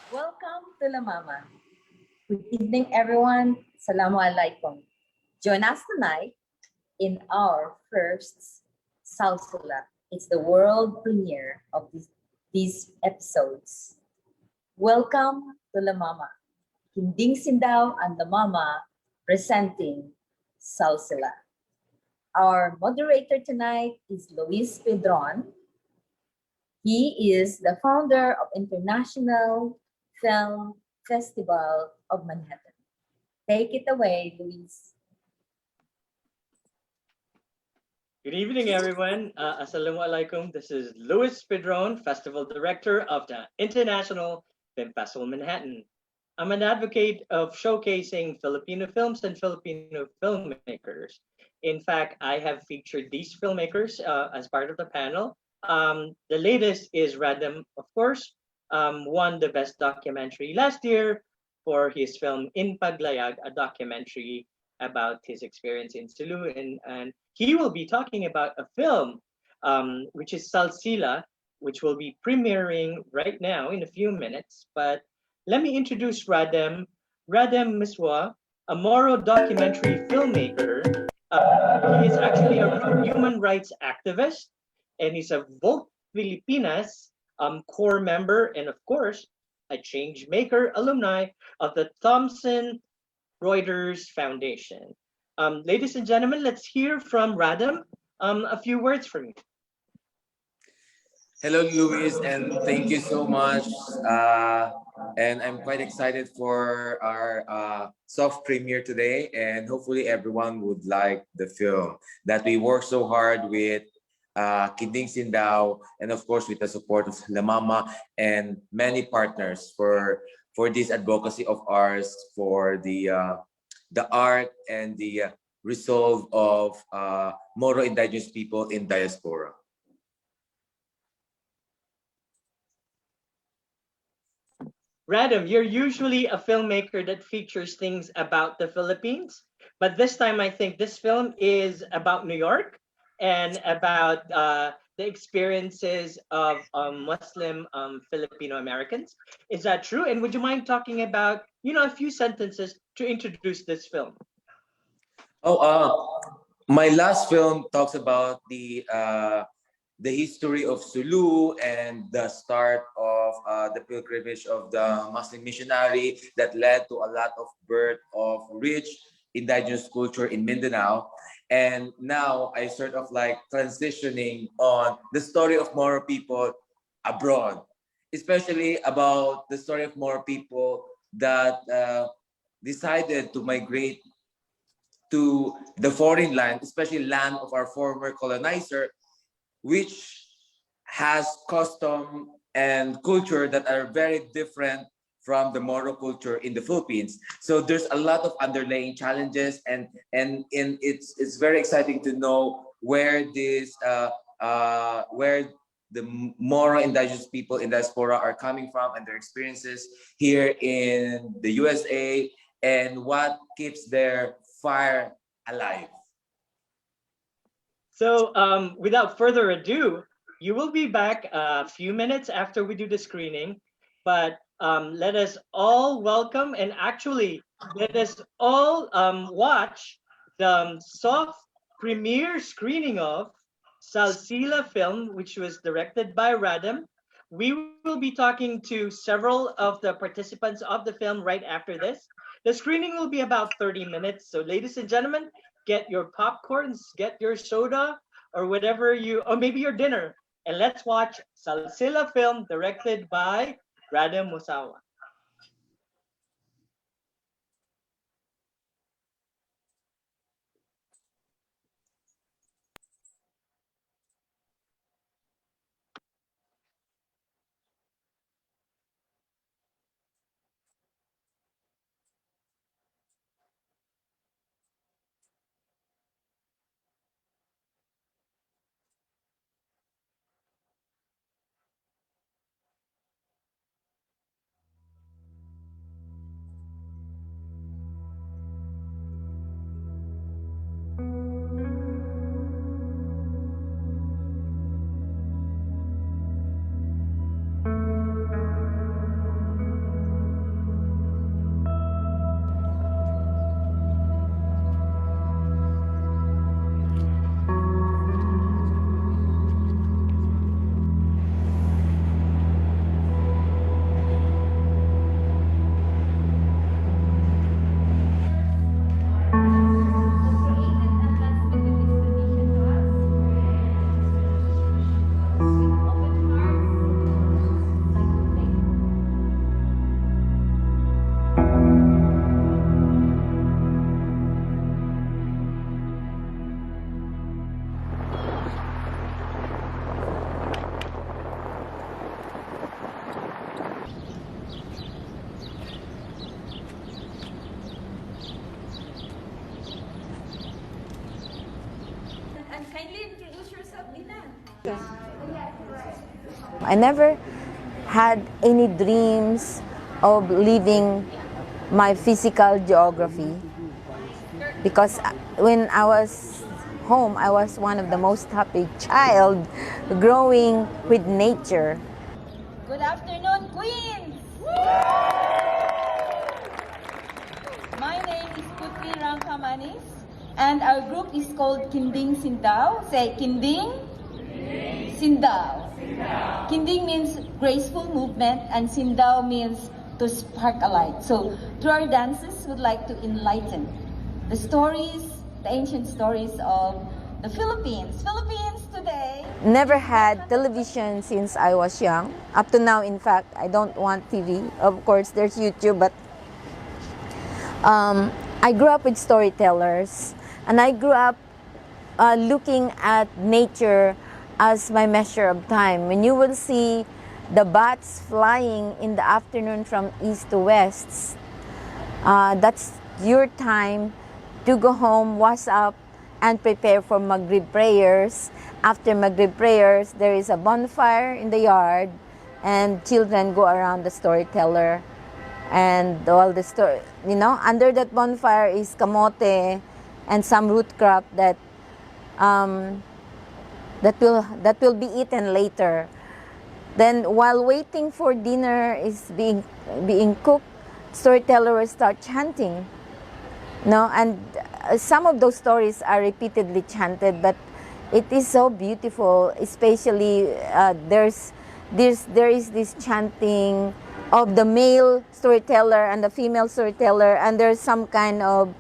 Welcome to La Mama. Good evening, everyone. Assalamu alaikum. Join us tonight in our first Salsilah. It's the world premiere of these episodes. Welcome to La Mama. Hinding Sindaw and La Mama presenting Salsilah. Our moderator tonight is Luis Pedron. He is the founder of International Film Festival of Manhattan. Take it away, Luis. Good evening, everyone. Assalamu alaikum. This is Luis Pedron, Festival Director of the International Film Festival Manhattan. I'm an advocate of showcasing Filipino films and Filipino filmmakers. In fact, I have featured these filmmakers as part of the panel. The latest is Rhadem, of course, won the Best Documentary last year for his film In Paglayag, a documentary about his experience in Cebu. And he will be talking about a film, which is Salsilah, which will be premiering right now in a few minutes. But let me introduce Rhadem. Rhadem Musawah, a Moro documentary filmmaker. He is actually a human rights activist, and he's a Vote Filipinas core member, and of course, a change maker alumni of the Thomson Reuters Foundation. Ladies and gentlemen, let's hear from Rhadem. A few words from you. Hello, Luis, and thank you so much. And I'm quite excited for our soft premiere today, and hopefully everyone would like the film that we worked so hard with Kiding Sindaw, and of course with the support of La Mama and many partners for this advocacy of ours for the art and the resolve of Moro indigenous people in diaspora. Rhadem, you're usually a filmmaker that features things about the Philippines, but this time I think this film is about New York and about the experiences of Muslim Filipino Americans. Is that true? And would you mind talking about, a few sentences to introduce this film? My last film talks about the history of Sulu and the start of the pilgrimage of the Muslim missionary that led to a lot of birth of rich indigenous culture in Mindanao. And now I sort of like transitioning on the story of Moro people abroad, especially about the story of Moro people that decided to migrate to the foreign land, especially land of our former colonizer, which has custom and culture that are very different from the Moro culture in the Philippines. So there's a lot of underlying challenges, and it's very exciting to know where where the Moro indigenous people in diaspora are coming from and their experiences here in the USA, and what keeps their fire alive. So without further ado, you will be back a few minutes after we do the screening, but let us all welcome, and actually let us all watch the soft premiere screening of Salsilah film, which was directed by Rhadem. We will be talking to several of the participants of the film right after this. The screening will be about 30 minutes. So ladies and gentlemen, get your popcorns, get your soda, or whatever or maybe your dinner, and let's watch Salsilah film directed by Rhadem Musawah. And kindly introduce yourself, Dina. I never had any dreams of leaving my physical geography because when I was home, I was one of the most happy child growing with nature. Good afternoon, Queens! My name is Potri Ranka, and our group is called Kinding Sindaw. Say Kinding Sindaw. Kinding means graceful movement and Sindaw means to spark a light. So through our dances, we'd like to enlighten the stories, the ancient stories of the Philippines. Philippines today. Never had television since I was young. Up to now, in fact, I don't want TV. Of course, there's YouTube, but I grew up with storytellers, and I grew up looking at nature as my measure of time. When you will see the bats flying in the afternoon from east to west, that's your time to go home, wash up, and prepare for Maghrib prayers. After Maghrib prayers, there is a bonfire in the yard, and children go around the storyteller. And all the story, under that bonfire is kamote and some root crop that will be eaten later. Then while waiting for dinner is being cooked, storyteller will start chanting. And some of those stories are repeatedly chanted, but it is so beautiful. Especially there is this chanting of the male storyteller and the female storyteller, and there's some kind of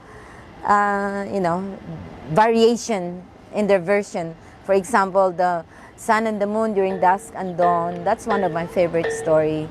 variation in their version. For example, the sun and the moon during dusk and dawn. That's one of my favorite stories.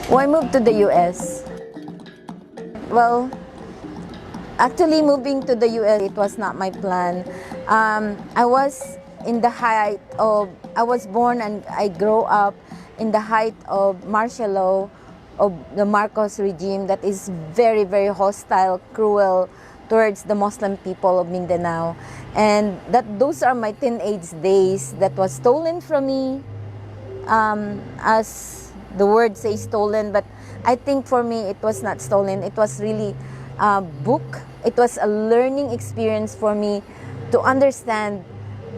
Why move to the US? Well, actually moving to the US, it was not my plan. I was born and I grew up in the height of martial law of the Marcos regime that is very, very hostile, cruel towards the Muslim people of Mindanao. And those are my teenage days that was stolen from me, as the word says stolen, but I think for me it was not stolen. It was really a book. It was a learning experience for me to understand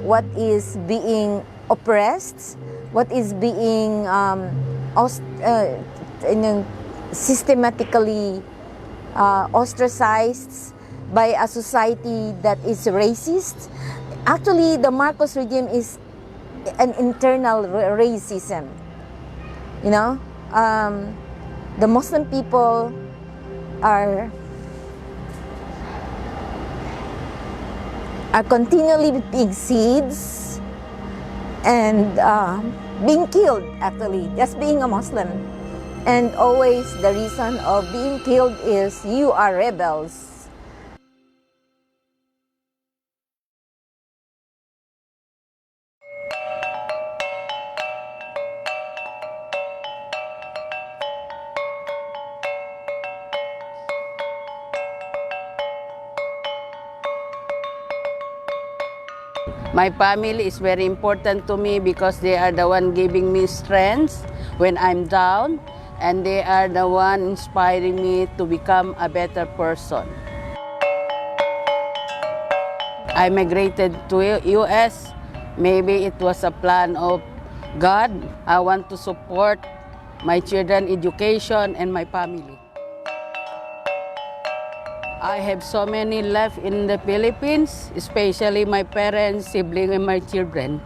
what is being oppressed, what is being systematically ostracized by a society that is racist. Actually, the Marcos regime is an internal racism. The Muslim people are continually being seeds and being killed, actually, just being a Muslim. And always the reason of being killed is you are rebels. My family is very important to me because they are the one giving me strength when I'm down, and they are the one inspiring me to become a better person. I migrated to US. Maybe it was a plan of God. I want to support my children's education and my family. I have so many left in the Philippines, especially my parents, siblings, and my children.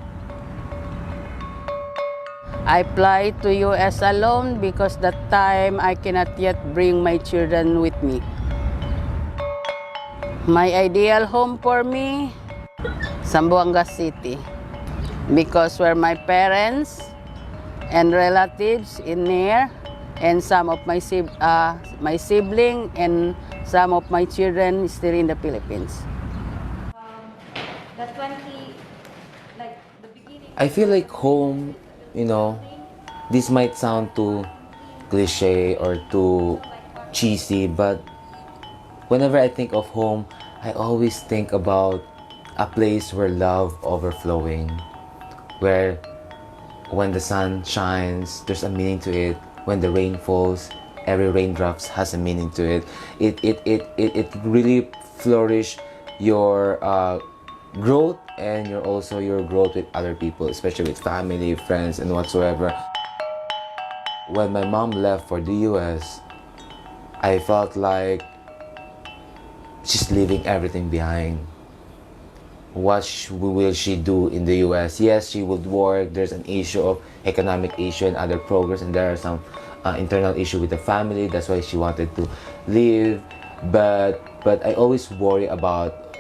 I fly to US alone because that time I cannot yet bring my children with me. My ideal home for me, Zamboanga City, because where my parents and relatives in near, and some of my sibling and some of my children still in the Philippines. I feel like home, you know, this might sound too cliche or too cheesy, but whenever I think of home, I always think about a place where love overflowing, where when the sun shines, there's a meaning to it. When the rain falls, every raindrops has a meaning to it. It really flourish your growth and your growth with other people, especially with family, friends, and whatsoever. When my mom left for the US, I felt like she's leaving everything behind. What will she do in the US? Yes, she would work. There's an issue of economic issue and other progress, and there are some internal issue with the family. That's why she wanted to leave. But I always worry about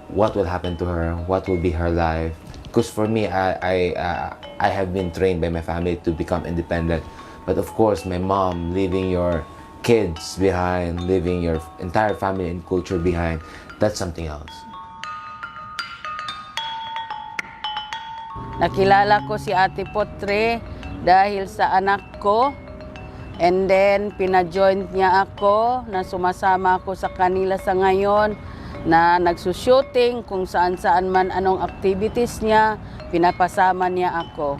what will happen to her, what will be her life. Because for me, I have been trained by my family to become independent. But of course, my mom leaving your kids behind, leaving your entire family and culture behind, that's something else. Nakilala ko si Ate Potri dahil sa anak ko. And then, pina-join niya ako na sumasama ako sa kanila sa ngayon na nagsushooting kung saan-saan man anong activities niya, pinapasama niya ako.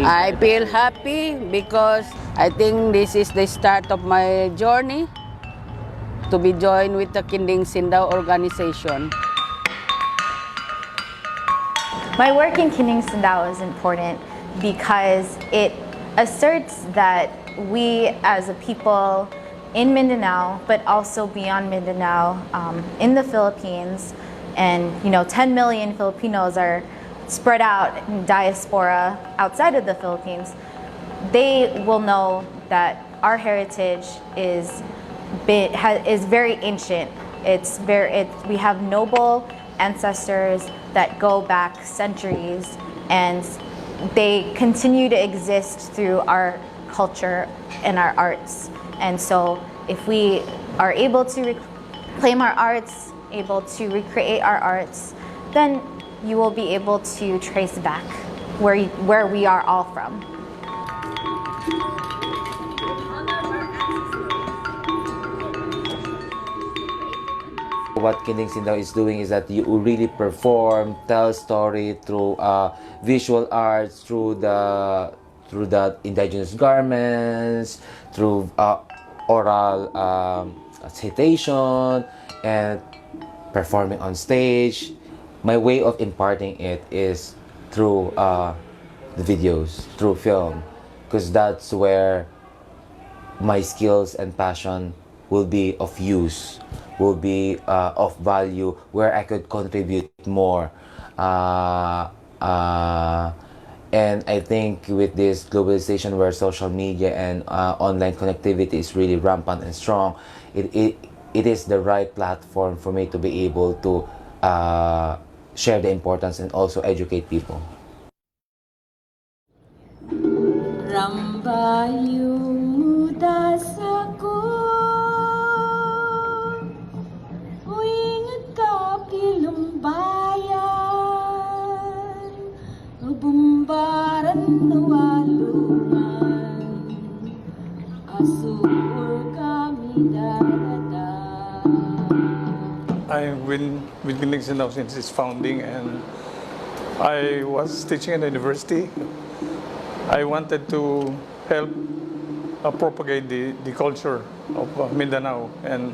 I feel happy because I think this is the start of my journey to be joined with the Kinding Sindaw organization. My work in Kinding Sindaw is important because it asserts that we as a people in Mindanao, but also beyond Mindanao, in the Philippines, and 10 million Filipinos are spread out in diaspora outside of the Philippines, they will know that our heritage is very ancient. We have noble ancestors that go back centuries, and they continue to exist through our culture and our arts. And so if we are able to reclaim our arts, able to recreate our arts, then you will be able to trace back where we are all from. What Kinding Sindaw is doing is that you really perform, tell story through visual arts, through the indigenous garments, through oral citation, and performing on stage. My way of imparting it is through the videos, through film, because that's where my skills and passion will be of use, will be of value, where I could contribute more. And I think with this globalization where social media and online connectivity is really rampant and strong, it is the right platform for me to be able to share the importance and also educate people. Rambayu mudasaku uing kapilumbayan bumbaran walungan asur kami darada. I've been with Kinding Sindaw since its founding, and I was teaching at the university. I wanted to help propagate the culture of Mindanao and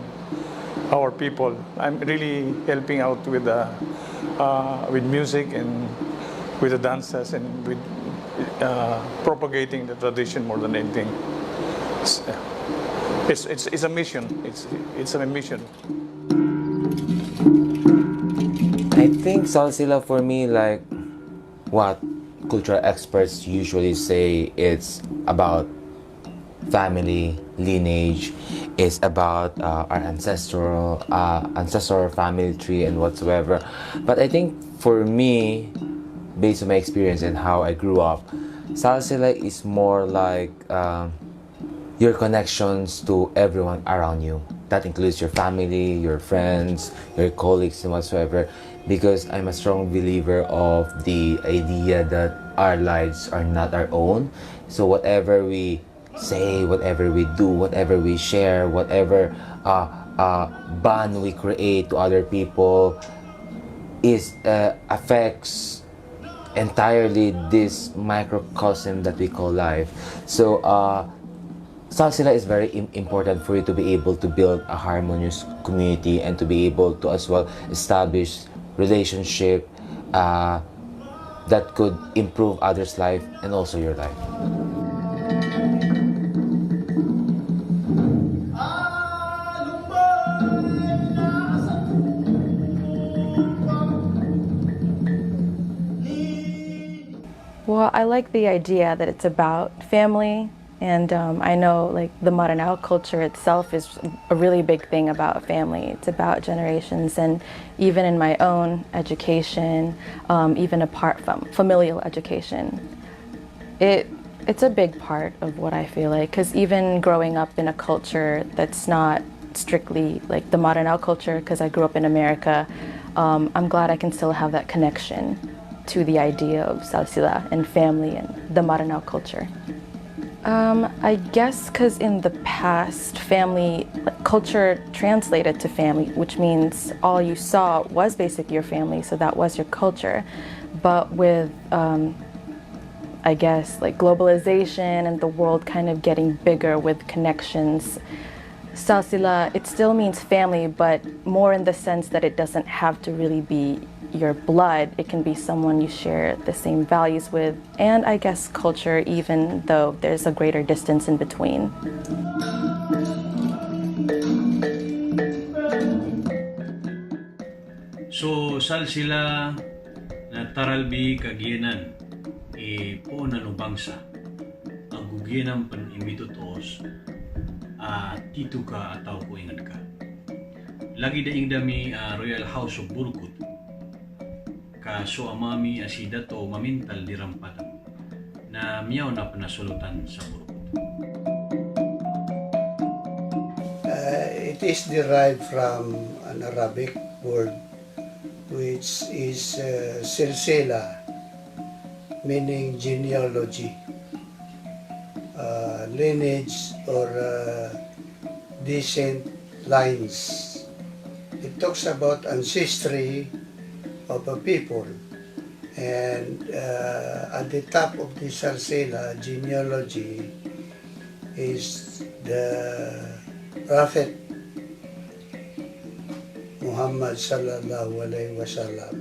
our people. I'm really helping out with music and with the dances and with propagating the tradition more than anything. It's a mission. It's a mission. I think Salsilah for me, like, what? cultural experts usually say it's about family, lineage, is about our ancestral family tree and whatsoever. But I think for me, based on my experience and how I grew up, Salsilah is more like your connections to everyone around you. That includes your family, your friends, your colleagues, and whatsoever. Because I'm a strong believer of the idea that our lives are not our own. So whatever we say, whatever we do, whatever we share, whatever bond we create to other people is affects entirely this microcosm that we call life. So Salsilah is very important for you to be able to build a harmonious community and to be able to as well establish relationship that could improve others' life and also your life. Well, I like the idea that it's about family, and I know like the Mindanao culture itself is a really big thing about family. It's about generations, and even in my own education, even apart from familial education, it's a big part of what I feel like, because even growing up in a culture that's not strictly like the Mindanao culture, because I grew up in America, I'm glad I can still have that connection to the idea of Salsilah and family and the Mindanao culture. I guess because in the past, family culture translated to family, which means all you saw was basically your family, so that was your culture. But with, I guess, like globalization and the world kind of getting bigger with connections, Salsilah, it still means family, but more in the sense that it doesn't have to really be your blood. It can be someone you share the same values with, and I guess culture, even though there's a greater distance in between. So Salsilah na taralbi kagianan po nanubangsa ang gugianan pan imitutos tito ka ataw ko ingat ka. Lagi daing dami Royal House of Burkut kaso amami asida to mamintal di rampadan na miyaw na panasulutan sa Burkut. It is derived from an Arabic word which is Salsilah, meaning genealogy, lineage or descent lines. It talks about ancestry of a people, and at the top of the Salsilah genealogy is the Prophet Muhammad sallallahu alaihi wasallam.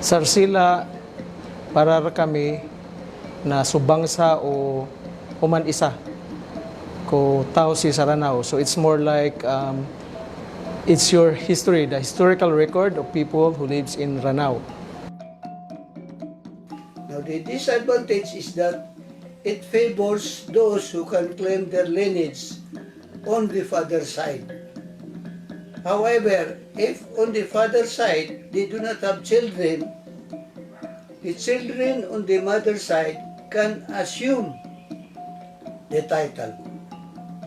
Salsilah para kami na subangsa o human isa ko tao si Saranao. So it's more like it's your history, the historical record of people who lives in Ranao. Now the disadvantage is that it favors those who can claim their lineage on the father's side. However, if on the father's side they do not have children, the children on the mother's side can assume the title.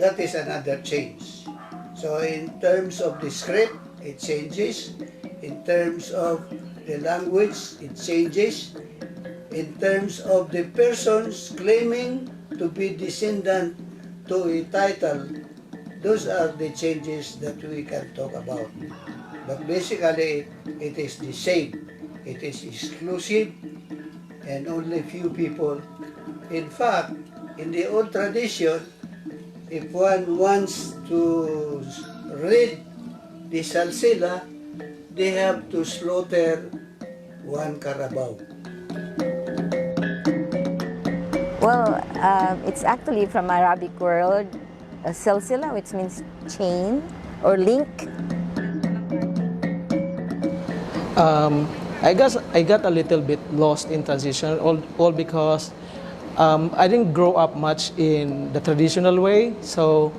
That is another change. So in terms of the script, it changes. In terms of the language, it changes. In terms of the persons claiming to be descendant to a title, those are the changes that we can talk about. But basically, it is the same. It is exclusive and only few people. In fact, in the old tradition, if one wants to read the Salsilah, they have to slaughter one carabao. Well, it's actually from Arabic word, Salsilah, which means chain or link. I guess I got a little bit lost in transition, all because I didn't grow up much in the traditional way. So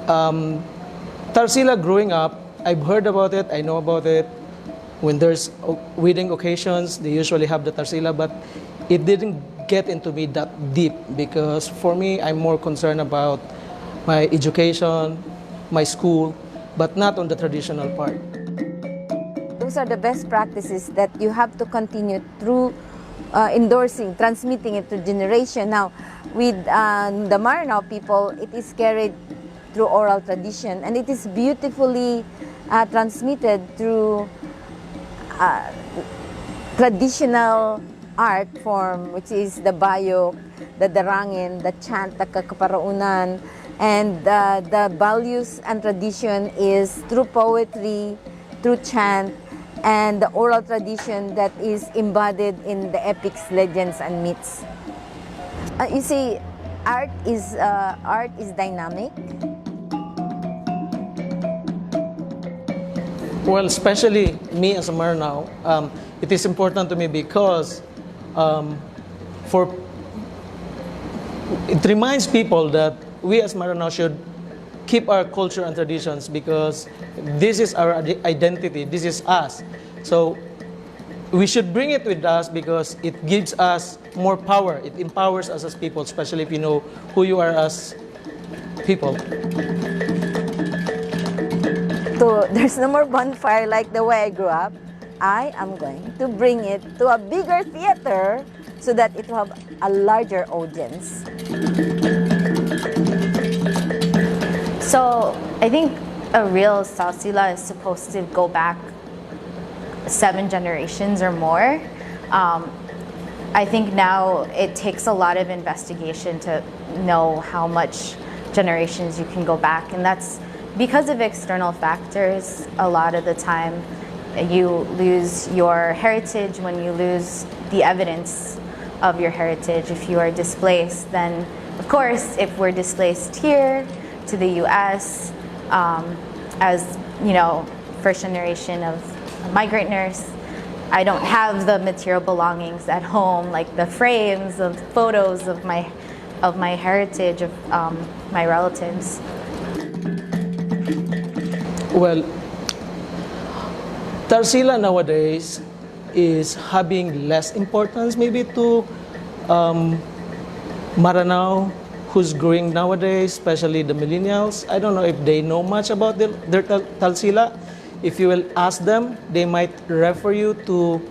Salsilah growing up, I've heard about it, I know about it. When there's wedding occasions, they usually have the Salsilah, but it didn't get into me that deep because for me, I'm more concerned about my education, my school, but not on the traditional part. Those are the best practices that you have to continue through endorsing, transmitting it to generation. Now, with the Maranao people, it is carried through oral tradition, and it is beautifully transmitted through traditional art form, which is the bayok, the darangin, the chant, the kakaparaunan, and the values and tradition is through poetry, through chant, and the oral tradition that is embodied in the epics, legends, and myths. You see, art is dynamic. Well, especially me as a Maranao, it is important to me because for it reminds people that we as Maranao should keep our culture and traditions because this is our identity, this is us. So we should bring it with us because it gives us more power, it empowers us as people, especially if you know who you are as people. So there's no more bonfire like the way I grew up. I am going to bring it to a bigger theater so that it will have a larger audience. So I think a real Salsilah is supposed to go back 7 generations or more. I think now it takes a lot of investigation to know how much generations you can go back, and that's because of external factors. A lot of the time you lose your heritage when you lose the evidence of your heritage. If you are displaced, then of course if we're displaced here to the US as you know, first generation of migranters, I don't have the material belongings at home, like the frames of photos of my heritage, of my relatives. Well, Salsilah nowadays is having less importance maybe to Maranao who's growing nowadays, especially the millennials. I don't know if they know much about their Salsilah. If you will ask them, they might refer you to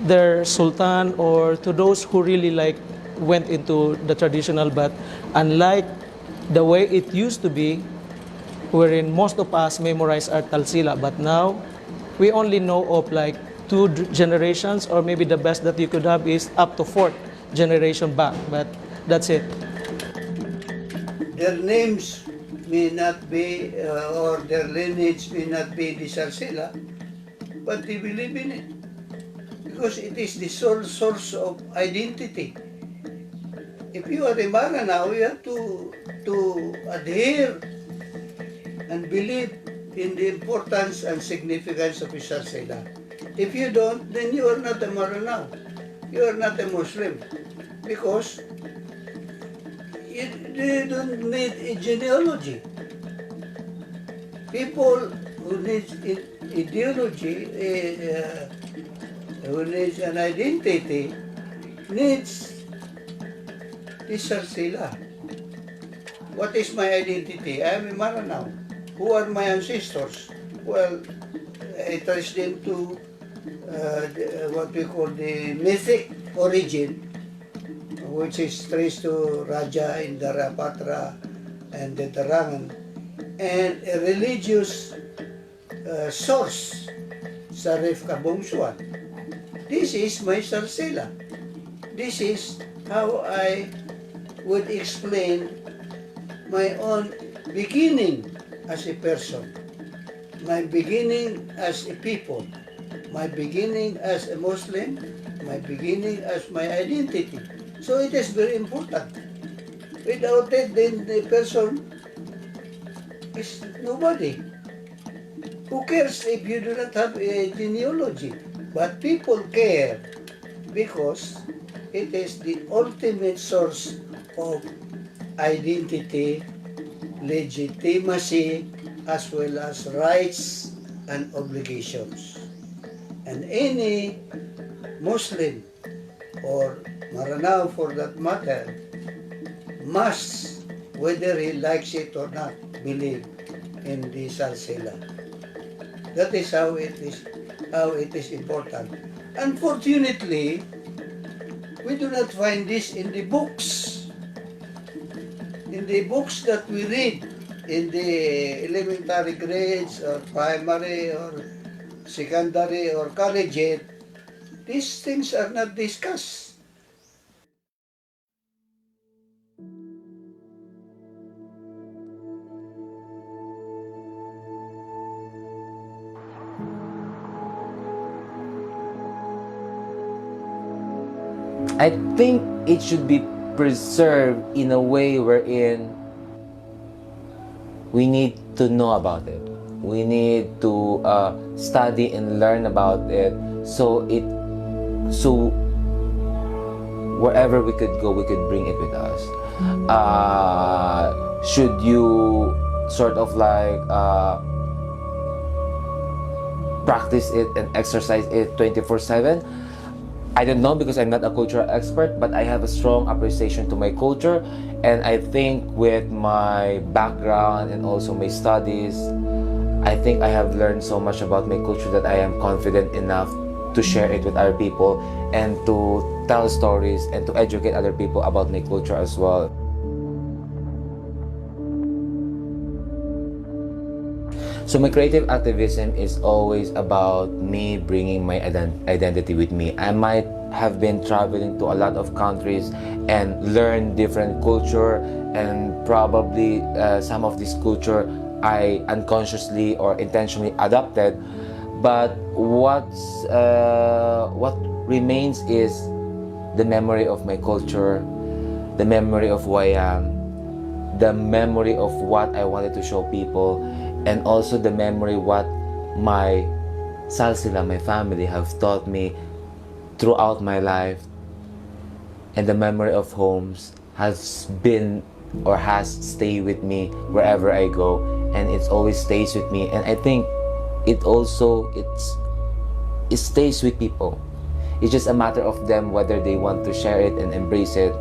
their sultan or to those who really like went into the traditional, but unlike the way it used to be, wherein most of us memorize our Salsilah, but now we only know of like 2 generations, or maybe the best that you could have is up to 4th generation back, but that's it. Their names may not be, or their lineage may not be the Salsilah, but they believe in it because it is the sole source of identity. If you are a Maranao, you have to adhere and believe in the importance and significance of Salsilah. If you don't, then you are not a Maranao. You are not a Muslim, because you don't need a genealogy. People who need ideology, who needs an identity, needs the Salsilah. What is my identity? I am a Maranao. Who are my ancestors? Well, I trace them to what we call the mythic origin, which is traced to Raja, Indara, Patra, and the Darangan, and a religious source, Sarif Kabungsuan. This is my Salsilah. This is how I would explain my own beginning as a person, my beginning as a people, my beginning as a Muslim, my beginning as my identity. So it is very important. Without it, then the person is nobody. Who cares if you do not have a genealogy? But people care because it is the ultimate source of identity, legitimacy, as well as rights and obligations. And any Muslim or Maranao for that matter must, whether he likes it or not, believe in the Salsilah. That is how it is important. Unfortunately, we do not find this in the books. In the books that we read in the elementary grades or primary or secondary or collegiate, these things are not discussed. I think it should be preserved in a way wherein we need to know about it. We need to study and learn about it, so wherever we could go, we could bring it with us. Should you sort of like practice it and exercise it 24/7? I don't know, because I'm not a cultural expert, but I have a strong appreciation to my culture, and I think with my background and also my studies, I think I have learned so much about my culture that I am confident enough to share it with other people and to tell stories and to educate other people about my culture as well. So my creative activism is always about me bringing my identity with me. I might have been traveling to a lot of countries and learn different culture, and probably some of this culture I unconsciously or intentionally adopted. But what remains is the memory of my culture, the memory of who I am, the memory of what I wanted to show people, and also the memory what my Salsilah, my family, have taught me throughout my life. And the memory of homes has been or has stayed with me wherever I go, and it always stays with me. And I think it stays with people. It's just a matter of them whether they want to share it and embrace it,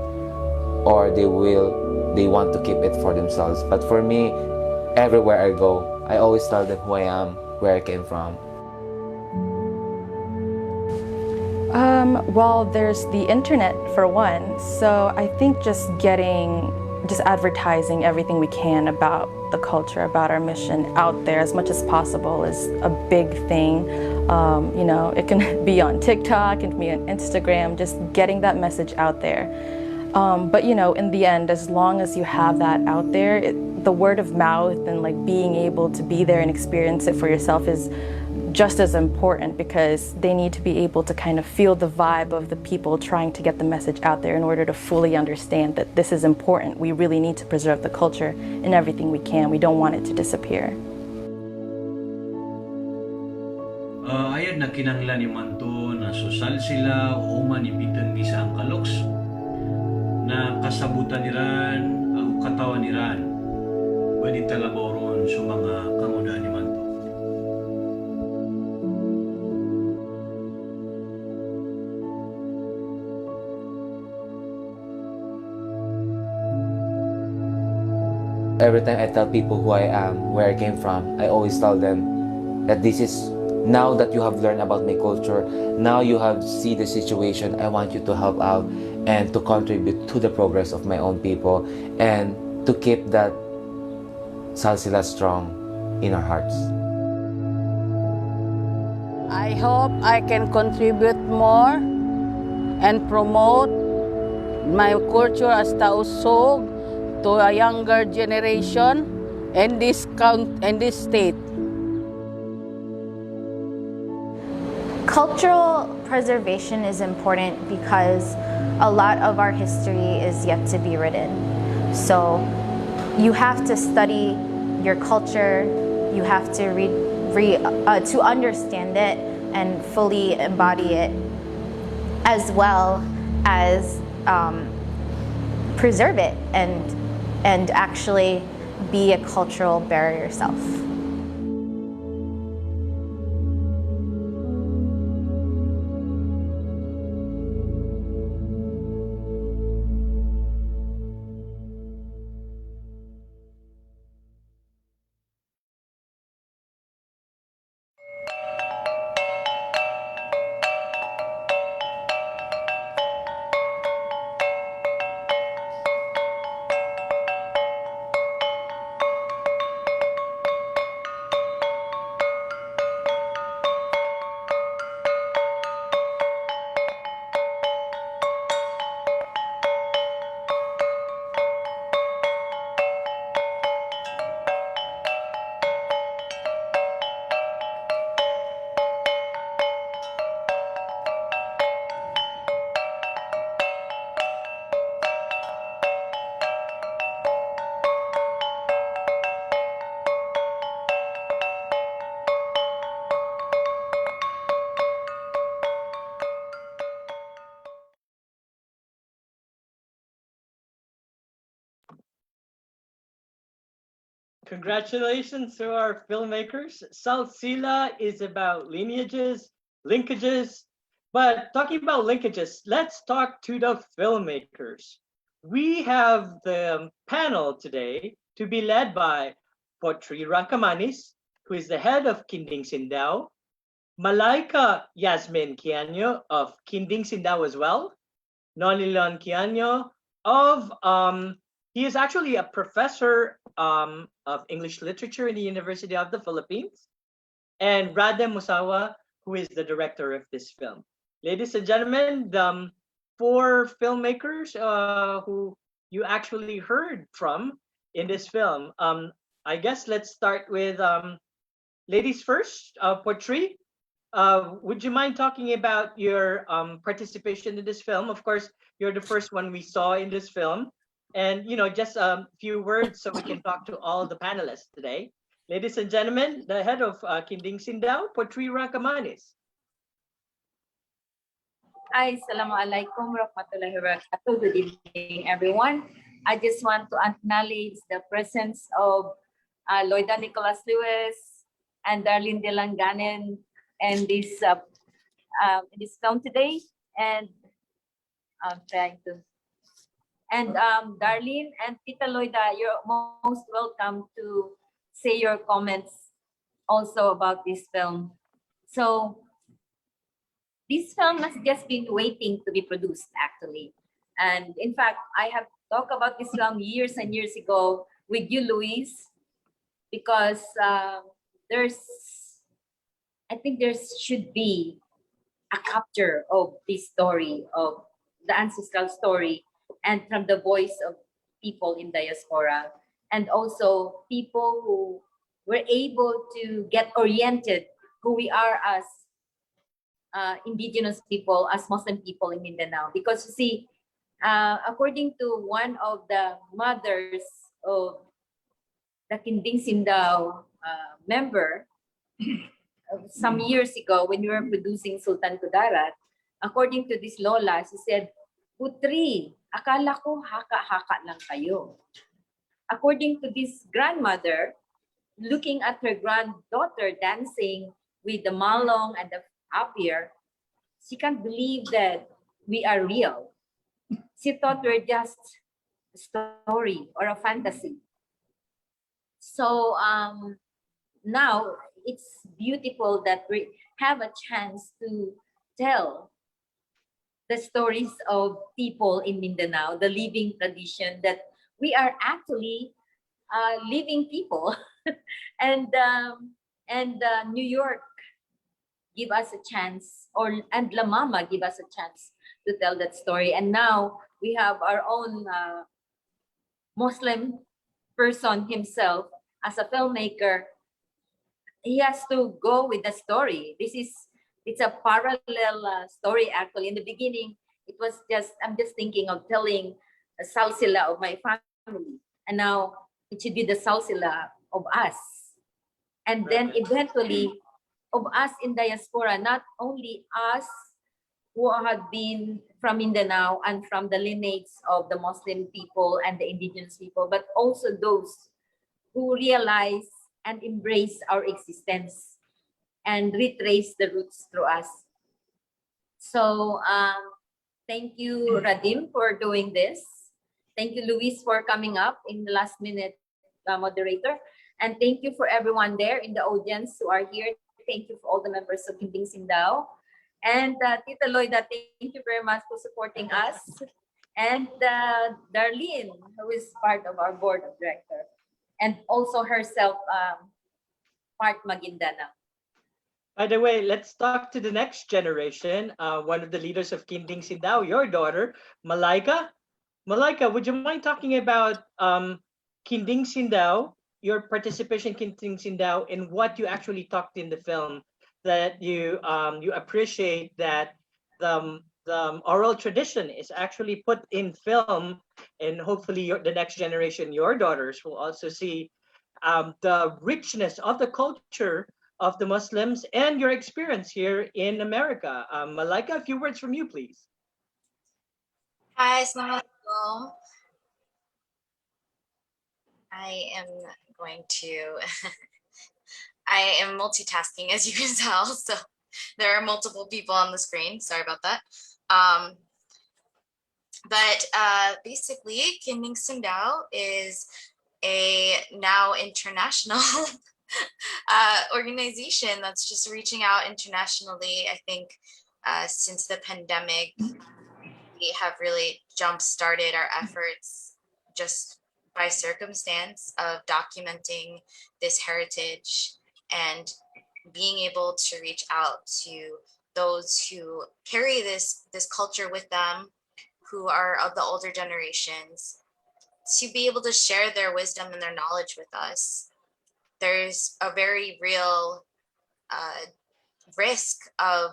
or they want to keep it for themselves. But for me, everywhere I go, I always tell them who I am, where I came from. Well, there's the internet for one. So I think just advertising everything we can about the culture, about our mission out there as much as possible is a big thing. You know, it can be on TikTok, it can be on Instagram, just getting that message out there. But you know, in the end, as long as you have that out there, the word of mouth and like being able to be there and experience it for yourself is just as important, because they need to be able to kind of feel the vibe of the people trying to get the message out there in order to fully understand that this is important. We really need to preserve the culture in everything we can. We don't want it to disappear. Ayad na kinanglan ni Manto na sosal sila o manimitan ni sa ang kaloks na kasabutan niran ang katawan niran pwede talaboron sa mga kangunaan ni Manto. Every time I tell people who I am, where I came from, I always tell them that this is, now that you have learned about my culture, now you have seen the situation, I want you to help out and to contribute to the progress of my own people and to keep that Salsilah strong in our hearts. I hope I can contribute more and promote my culture as Tausog to a younger generation in this state. Cultural preservation is important because a lot of our history is yet to be written. So you have to study your culture, you have to to understand it, and fully embody it, as well as preserve it and actually be a cultural bearer yourself. Congratulations to our filmmakers. Salsilah is about lineages, linkages. But talking about linkages, let's talk to the filmmakers. We have the panel today to be led by Potri Ranka, who is the head of Kinding Sindaw, Malaika Yasmin Queano of Kinding Sindaw as well, Nonilon Queano of he is actually a professor of English literature in the University of the Philippines, and Rhadem Musawah, who is the director of this film. Ladies and gentlemen, the four filmmakers who you actually heard from in this film. I guess let's start with ladies first. Potri, would you mind talking about your participation in this film? Of course, you're the first one we saw in this film. And, just a few words so we can talk to all the panelists today. Ladies and gentlemen, the head of Kinding Sindaw, Potri Rangkamanis. Hi, Assalamualaikum warahmatullahi wabarakatuh. Good evening, everyone. I just want to acknowledge the presence of Loida Nicholas Lewis and Darlene Delanganen and this film today. And I'm trying to. And Darlene and Tita Loida, you're most welcome to say your comments also about this film. So this film has just been waiting to be produced, actually. And in fact, I have talked about this film years and years ago with you, Luis, because I think there should be a capture of this story, of the ancestral story, and from the voice of people in diaspora, and also people who were able to get oriented who we are as indigenous people, as Muslim people in Mindanao. Because you see, according to one of the mothers of the Kinding Sindaw member, some years ago when we were producing Sultan Kudarat, according to this Lola, she said, "Putri, akala ko haka-haka lang kayo." According to this grandmother, looking at her granddaughter dancing with the malong and the apir, she can't believe that we are real. She thought we're just a story or a fantasy. So now it's beautiful that we have a chance to tell the stories of people in Mindanao, the living tradition that we are actually living people. and New York give us a chance, and La Mama give us a chance to tell that story. And now we have our own Muslim person himself as a filmmaker. He has to go with the story. It's a parallel story, actually. In the beginning, I'm just thinking of telling a Salsilah of my family, and now it should be the Salsilah of us. And then eventually of us in diaspora, not only us who have been from Mindanao and from the lineage of the Muslim people and the indigenous people, but also those who realize and embrace our existence and retrace the roots through us. So thank you, Rhadem, for doing this. Thank you, Luis, for coming up in the last minute, moderator. And thank you for everyone there in the audience who are here. Thank you for all the members of Kinding Sindaw. And Tita Loida, thank you very much for supporting us. And Darlene, who is part of our board of directors. And also herself, part Maguindanao. By the way, let's talk to the next generation. One of the leaders of Kinding Sindaw, your daughter, Malaika. Malaika, would you mind talking about Kinding Sindaw, your participation in Kinding Sindaw, and what you actually talked in the film that you appreciate that the oral tradition is actually put in film, and hopefully the next generation, your daughters, will also see the richness of the culture of the Muslims and your experience here in America. Malaika, a few words from you, please. Hi, Assalamualaikum. I am going to, I am multitasking, as you can tell, so there are multiple people on the screen. Sorry about that. But basically, Kinding Sindaw is a now international organization that's just reaching out internationally. I think since the pandemic, we have really jump-started our efforts just by circumstance of documenting this heritage and being able to reach out to those who carry this culture with them, who are of the older generations, to be able to share their wisdom and their knowledge with us. There's a very real risk of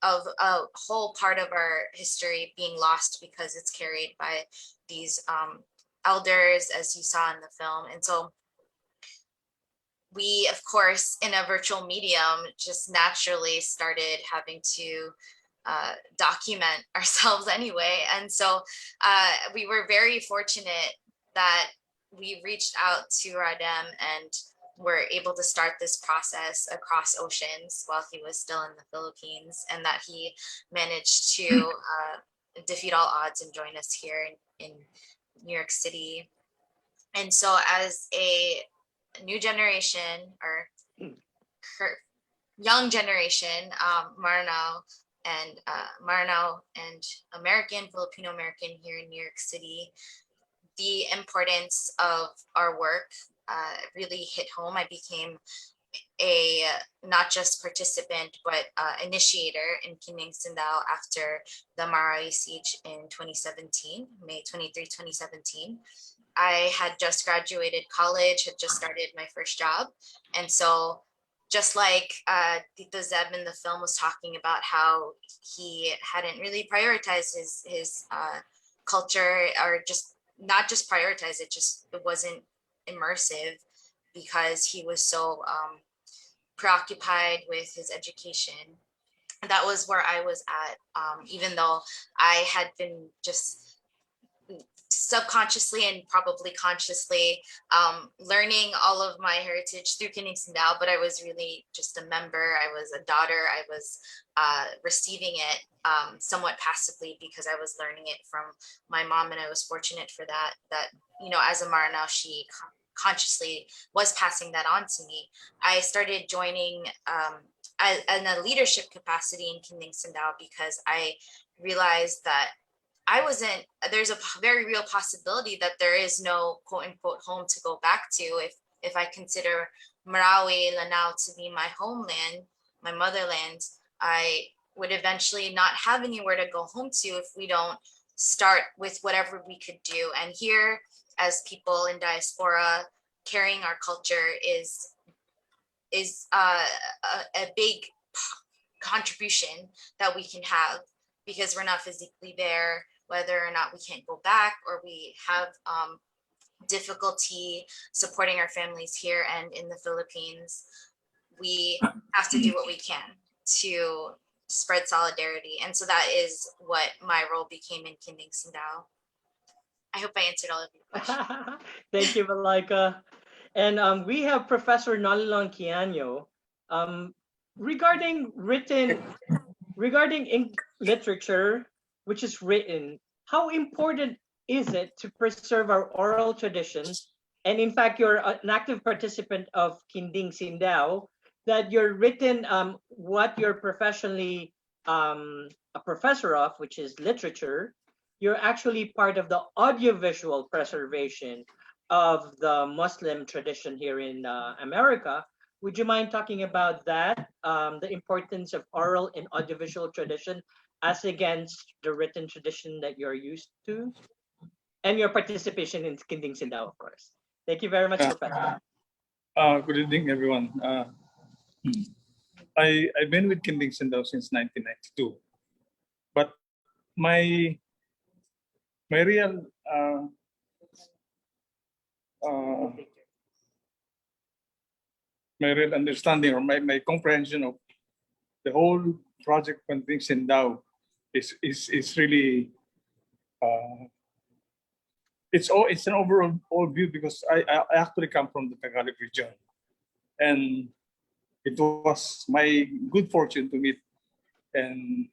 a whole part of our history being lost because it's carried by these elders, as you saw in the film. And so we, of course, in a virtual medium, just naturally started having to document ourselves anyway. And so we were very fortunate that we reached out to Rhadem and were able to start this process across oceans while he was still in the Philippines, and that he managed to defeat all odds and join us here in New York City. And so as a new generation, or young generation, Maranao and American, Filipino American here in New York City, the importance of our work really hit home. I became a not just participant, but initiator in Kinding Sindaw after the Marawi siege in 2017, May 23, 2017. I had just graduated college, had just started my first job. And so just like Tito Zeb in the film was talking about how he hadn't really prioritized his culture, or just not just prioritize it, just it wasn't immersive because he was so preoccupied with his education. That was where I was at, even though I had been just subconsciously and probably consciously learning all of my heritage through Kinding Sindaw, but I was really just a member. I was a daughter. I was receiving it somewhat passively because I was learning it from my mom, and I was fortunate for that, you know, as a Maranao, she consciously was passing that on to me. I started joining in a leadership capacity in Kinding Sindaw because I realized that there's a very real possibility that there is no quote unquote home to go back to if I consider Marawi, Lanao to be my homeland, my motherland. I would eventually not have anywhere to go home to if we don't start with whatever we could do. And here, as people in diaspora, carrying our culture is a big contribution that we can have, because we're not physically there, whether or not we can't go back, or we have difficulty supporting our families here and in the Philippines. we have to do what we can to spread solidarity. And so that is what my role became in Kinding Sindaw. I hope I answered all of your questions. Thank you, Malaika. And we have Professor Nalilon Queano. Regarding literature, which is written, how important is it to preserve our oral tradition? And in fact, you're an active participant of Kinding Sindaw, that you're written what you're professionally a professor of, which is literature. You're actually part of the audiovisual preservation of the Muslim tradition here in America. Would you mind talking about that, the importance of oral and audiovisual tradition as against the written tradition that you're used to? And your participation in Kinding Sindaw, of course. Thank you very much, Professor. Good evening, everyone. I've been with Kinding Sindaw since 1992, but my real understanding or my comprehension of the whole project Kinding Sindaw is really it's an overall view, because I actually come from the Tagalog region, and it was my good fortune to meet and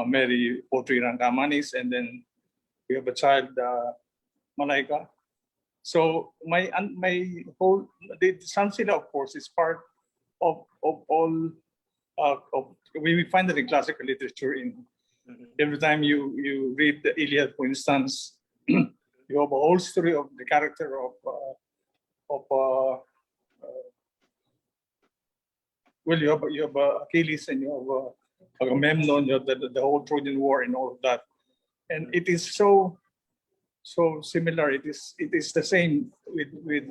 marry Potri, Ranka, and then we have a child, Malaika. So my whole the Salsilah, of course, is part of all we find that in classical literature. In every time you read the Iliad, for instance, you have a whole story of the character of well, you have Achilles, and you have Agamemnon, you have the whole Trojan War and all of that, and it is so similar. It is the same with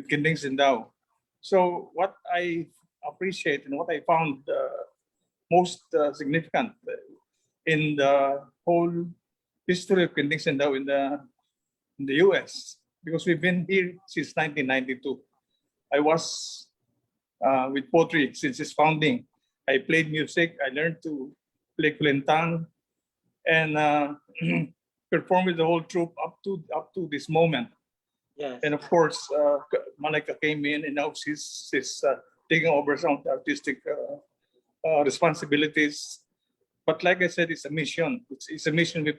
Kinding Sindaw. So what I appreciate and what I found most significant in the whole history of Kinding Sindaw in the U.S., because we've been here since 1992. I was with Potri since its founding. I played music. I learned to play kulintang, and performed with the whole troupe up to this moment. Yes. And of course, Malaika came in, and now she's taking over some of the artistic responsibilities. But like I said, it's a mission. It's a mission. We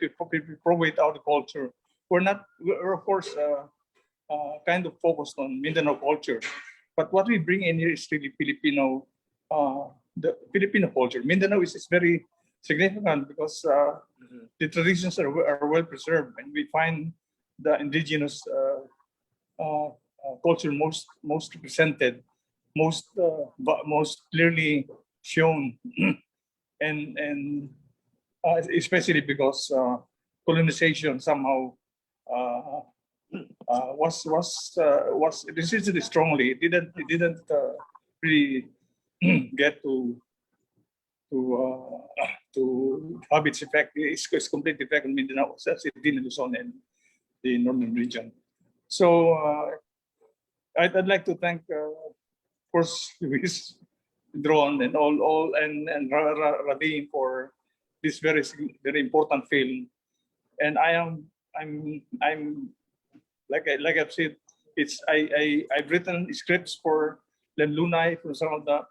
propagate our culture. We're of course kind of focused on Mindanao culture, but what we bring in here is really Filipino, the Filipino culture. Mindanao is very significant because the traditions are well preserved, and we find the indigenous culture most represented, most clearly shown, and especially because colonization somehow was resisted strongly. It didn't really get to have its effect, its complete effect on Mindanao, as it did in Luzon and the northern region. So I'd like to thank, of course, Luis, Drone, and all and Rhadem for this very important film. And I'm like I've said, I've written scripts for Len Lunay for some of the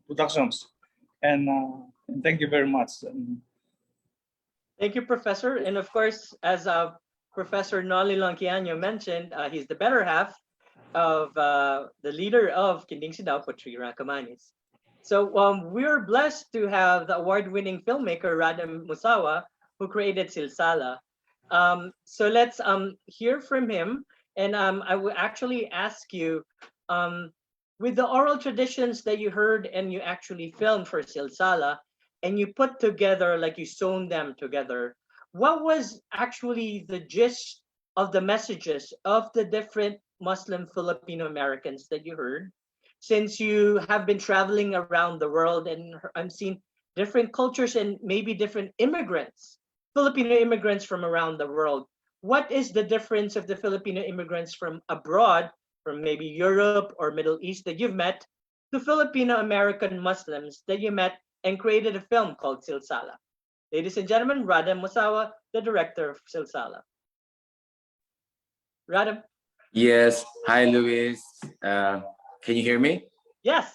productions, and thank you very much. Thank you, Professor. And of course, as Professor Noli Lonquiano mentioned, he's the better half of the leader of Kinding Sindaw, Potri Racamanis. So we're blessed to have the award-winning filmmaker Rhadem Musawah, who created Salsilah. So let's hear from him. And I will actually ask you, with the oral traditions that you heard and you actually filmed for Salsilah, and you put together, like you sewn them together, what was actually the gist of the messages of the different Muslim Filipino Americans that you heard? Since you have been traveling around the world and I'm seeing different cultures and maybe different immigrants, Filipino immigrants from around the world, what is the difference of the Filipino immigrants from abroad, from maybe Europe or Middle East that you've met, to Filipino American Muslims that you met and created a film called Salsilah? Ladies and gentlemen, Rhadem Musawah, the director of Salsilah. Rhadem? Yes. Hi, Luis. Can you hear me? Yes.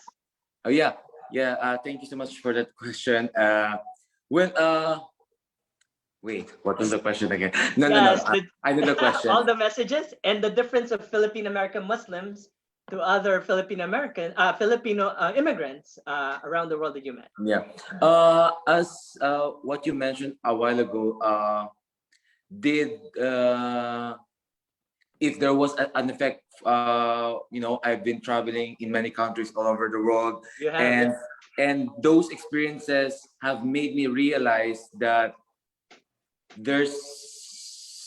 Oh, yeah. Yeah. Thank you so much for that question. When Wait, what was the question again? No, no, no. Yes, I know the question. all the messages and the difference of Philippine American Muslims to other Filipino immigrants around the world that you met. Yeah. As what you mentioned a while ago, did if there was an effect, I've been traveling in many countries all over the world, You have, and yeah. and those experiences have made me realize that there's